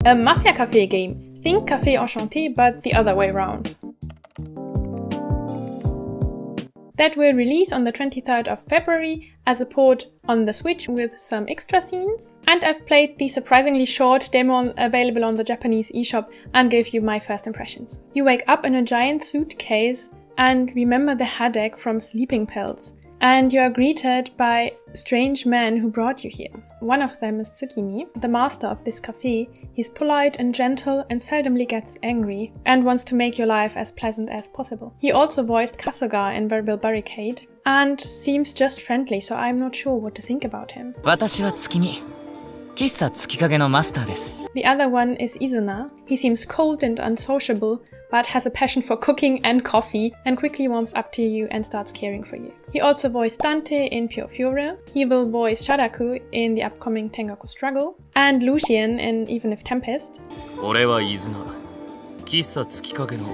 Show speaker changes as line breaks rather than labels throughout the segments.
A mafia café game. Think Café Enchanté, but the other way around. That will release on the 23rd of February as a port on the Switch with some extra scenes. And I've played the surprisingly short demo available on the Japanese eShop and gave you my first impressions. You wake up in a giant suitcase and remember the headache from sleeping pills. And you are greeted by strange men who brought you here. One of them is Tsukimi, the master of this cafe. He's polite and gentle and seldomly gets angry and wants to make your life as pleasant as possible. He also voiced Kasuga in Verbal Barricade and seems just friendly, so I'm not sure what to think about him.
私は月見。喫茶月影のマスターです。
The other one is Izuna. He seems cold and unsociable, but has a passion for cooking and coffee and quickly warms up to you and starts caring for you. He also voiced Dante in Pure Fury. He will voice Shadaku in the upcoming Tengaku Struggle and Lucien in Even If Tempest.
俺はイズナ。喫茶月影の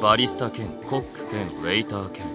バリスタ兼コック兼ウェイター兼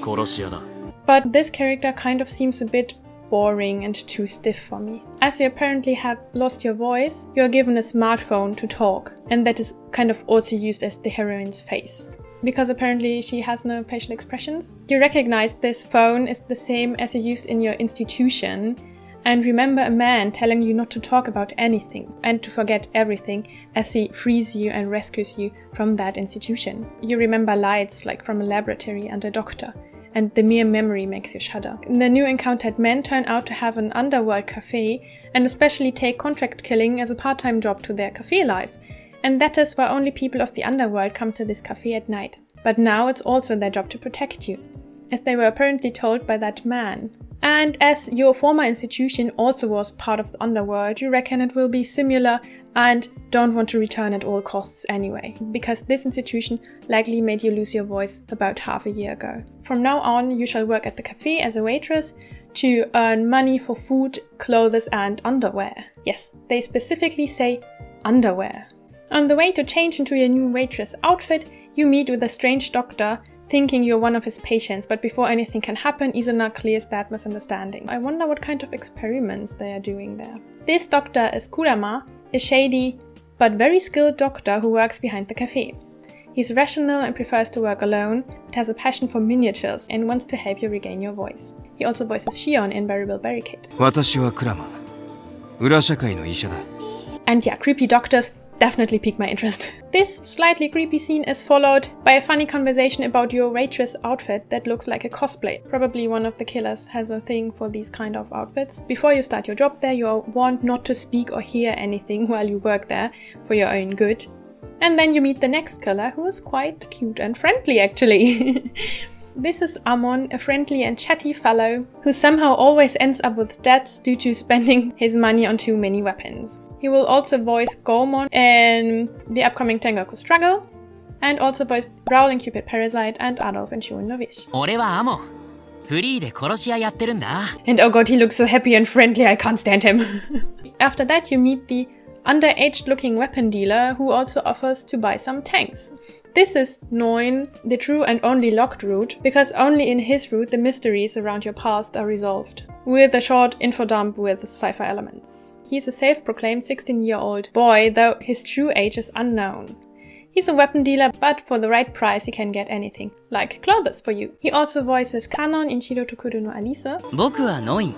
殺し屋だ。
But this character kind of seems a bit boring and too stiff for me. As you apparently have lost your voice, you are given a smartphone to talk, and that is kind of also used as the heroine's face. Because apparently she has no facial expressions. You recognize this phone is the same as you used in your institution, and remember a man telling you not to talk about anything and to forget everything as he frees you and rescues you from that institution. You remember lights like from a laboratory and a doctor, and the mere memory makes you shudder. The new encountered men turn out to have an underworld cafe and especially take contract killing as a part-time job to their cafe life. And that is why only people of the underworld come to this cafe at night. But now it's also their job to protect you, as they were apparently told by that man. And as your former institution also was part of the underworld, you reckon it will be similar and don't want to return at all costs anyway, because this institution likely made you lose your voice about half a year ago. From now on, you shall work at the cafe as a waitress to earn money for food, clothes and underwear. Yes, they specifically say underwear. On the way to change into your new waitress outfit, you meet with a strange doctor thinking you're one of his patients, but before anything can happen, Izuna clears that misunderstanding. I wonder what kind of experiments they are doing there. This doctor is Kurama, a shady but very skilled doctor who works behind the cafe. He's rational and prefers to work alone, but has a passion for miniatures and wants to help you regain your voice. He also voices Shion in Verbal Barricade.
私はクラマ。裏社会の医者だ。
And yeah, creepy doctors definitely piqued my interest. This slightly creepy scene is followed by a funny conversation about your waitress outfit that looks like a cosplay. Probably one of the killers has a thing for these kind of outfits. Before you start your job there, you are warned not to speak or hear anything while you work there for your own good. And then you meet the next killer, who is quite cute and friendly actually. This is Amon, a friendly and chatty fellow who somehow always ends up with debts due to spending his money on too many weapons. He will also voice Goemon in the upcoming Tengaku Struggle, and also voiced Growling Cupid Parasite and Adolf in Shuin no Wish.
俺はアモン。フリーで殺し屋やってるんだ。
And oh god, he looks so happy and friendly, I can't stand him. After that, you meet the underaged looking weapon dealer who also offers to buy some tanks. This is Noin, the true and only locked route, because only in his route the mysteries around your past are resolved, with a short info dump with sci-fi elements. He's a self-proclaimed 16-year-old boy, though his true age is unknown. He's a weapon dealer, but for the right price he can get anything, like clothes for you. He also voices Kanon in Shiro Tokuro no Alice.
僕はノイン。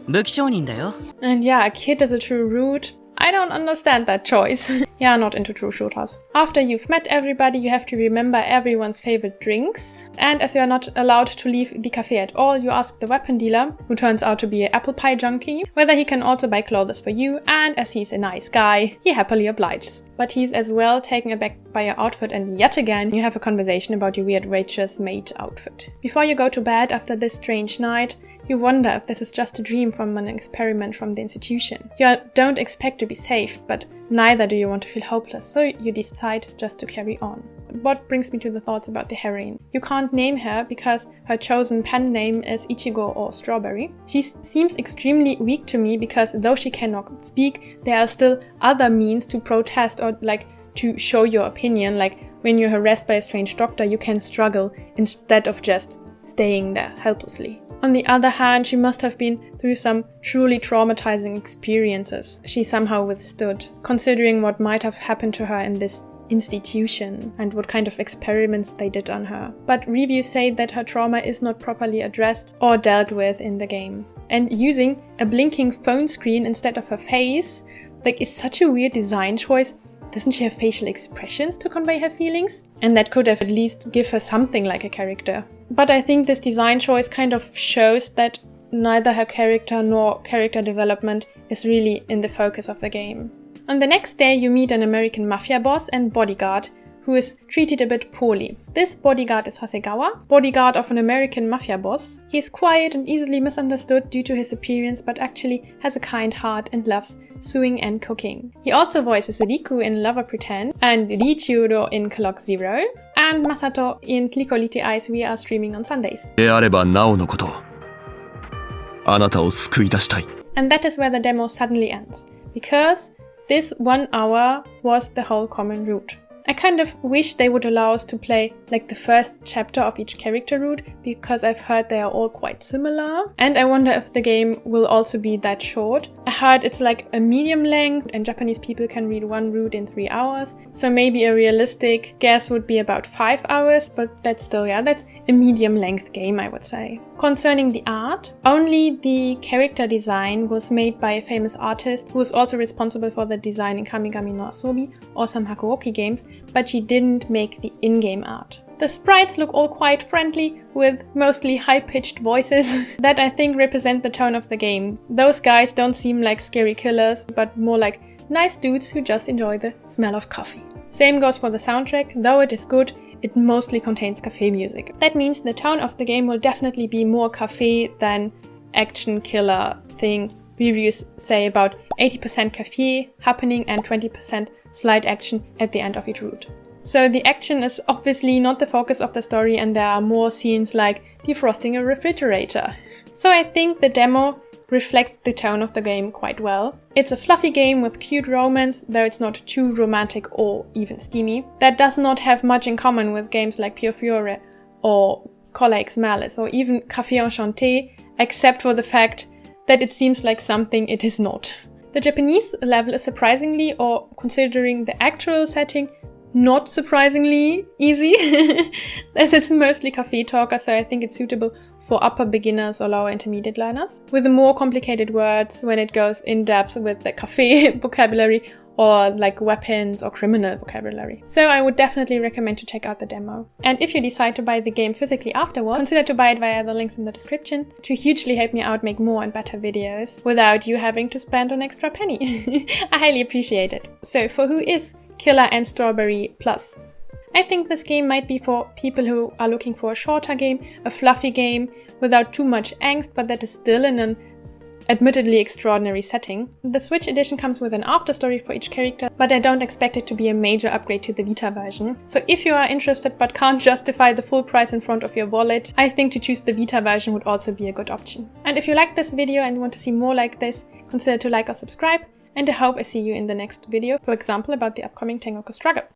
武器商人だよ。
And yeah, a kid is a true route. I don't understand that choice. Yeah, not into true shooters. After you've met everybody, you have to remember everyone's favorite drinks. And as you are not allowed to leave the cafe at all, you ask the weapon dealer, who turns out to be an apple pie junkie, whether he can also buy clothes for you, and as he's a nice guy, he happily obliges. But he's as well taken aback by your outfit, and yet again you have a conversation about your weird waitress maid outfit. Before you go to bed after this strange night, you wonder if this is just a dream from an experiment from the institution. You don't expect to be safe, but neither do you want to feel hopeless, so you decide just to carry on. What brings me to the thoughts about the heroine. You can't name her because her chosen pen name is Ichigo or Strawberry. She seems extremely weak to me because though she cannot speak, there are still other means to protest or like to show your opinion. Like when you're harassed by a strange doctor, you can struggle instead of just staying there helplessly. On the other hand, she must have been through some truly traumatizing experiences she somehow withstood, considering what might have happened to her in this institution and what kind of experiments they did on her. But reviews say that her trauma is not properly addressed or dealt with in the game. And using a blinking phone screen instead of her face, like, is such a weird design choice. Doesn't she have facial expressions to convey her feelings? And that could have at least give her something like a character. But I think this design choice kind of shows that neither her character nor character development is really in the focus of the game. On the next day, you meet an American mafia boss and bodyguard who is treated a bit poorly. This bodyguard is Hasegawa, bodyguard of an American mafia boss. He is quiet and easily misunderstood due to his appearance, but actually has a kind heart and loves sewing and cooking. He also voices Riku in Lover Pretend, and Richiuro in Clock Zero, and Masato in Clicolite Eyes We Are streaming on Sundays. And that is where the demo suddenly ends, because this 1 hour was the whole common route. I kind of wish they would allow us to play like the first chapter of each character route, because I've heard they are all quite similar. And I wonder if the game will also be that short. I heard it's like a medium length and Japanese people can read one route in 3 hours. So maybe a realistic guess would be about 5 hours, but that's still, yeah, that's a medium length game, I would say. Concerning the art, only the character design was made by a famous artist who was also responsible for the design in Kamigami no Asobi or some Hakuoki games, but she didn't make the in-game art. The sprites look all quite friendly, with mostly high-pitched voices that I think represent the tone of the game. Those guys don't seem like scary killers, but more like nice dudes who just enjoy the smell of coffee. Same goes for the soundtrack. Though it is good, it mostly contains cafe music. That means the tone of the game will definitely be more cafe than action killer thing. Reviews say about 80% cafe happening and 20% slide action at the end of each route. So the action is obviously not the focus of the story, and there are more scenes like defrosting a refrigerator. So I think the demo reflects the tone of the game quite well. It's a fluffy game with cute romance, though it's not too romantic or even steamy. That does not have much in common with games like Pure Fiore or Cola X Malice or even Café Enchanté, except for the fact that it seems like something it is not. The Japanese level is surprisingly, or considering the actual setting, not surprisingly easy, as it's mostly cafe talker, so I think it's suitable for upper beginners or lower intermediate learners, with more complicated words when it goes in depth with the cafe vocabulary or like weapons or criminal vocabulary. So I would definitely recommend to check out the demo. And if you decide to buy the game physically afterwards, consider to buy it via the links in the description to hugely help me out make more and better videos without you having to spend an extra penny. I highly appreciate it. So for who is Killer and Strawberry Plus? I think this game might be for people who are looking for a shorter game, a fluffy game without too much angst, but that is still in an admittedly extraordinary setting. The Switch edition comes with an afterstory for each character, but I don't expect it to be a major upgrade to the Vita version. So if you are interested but can't justify the full price in front of your wallet, I think to choose the Vita version would also be a good option. And if you like this video and want to see more like this, consider to like or subscribe, and I hope I see you in the next video, for example about the upcoming Tengoku struggle.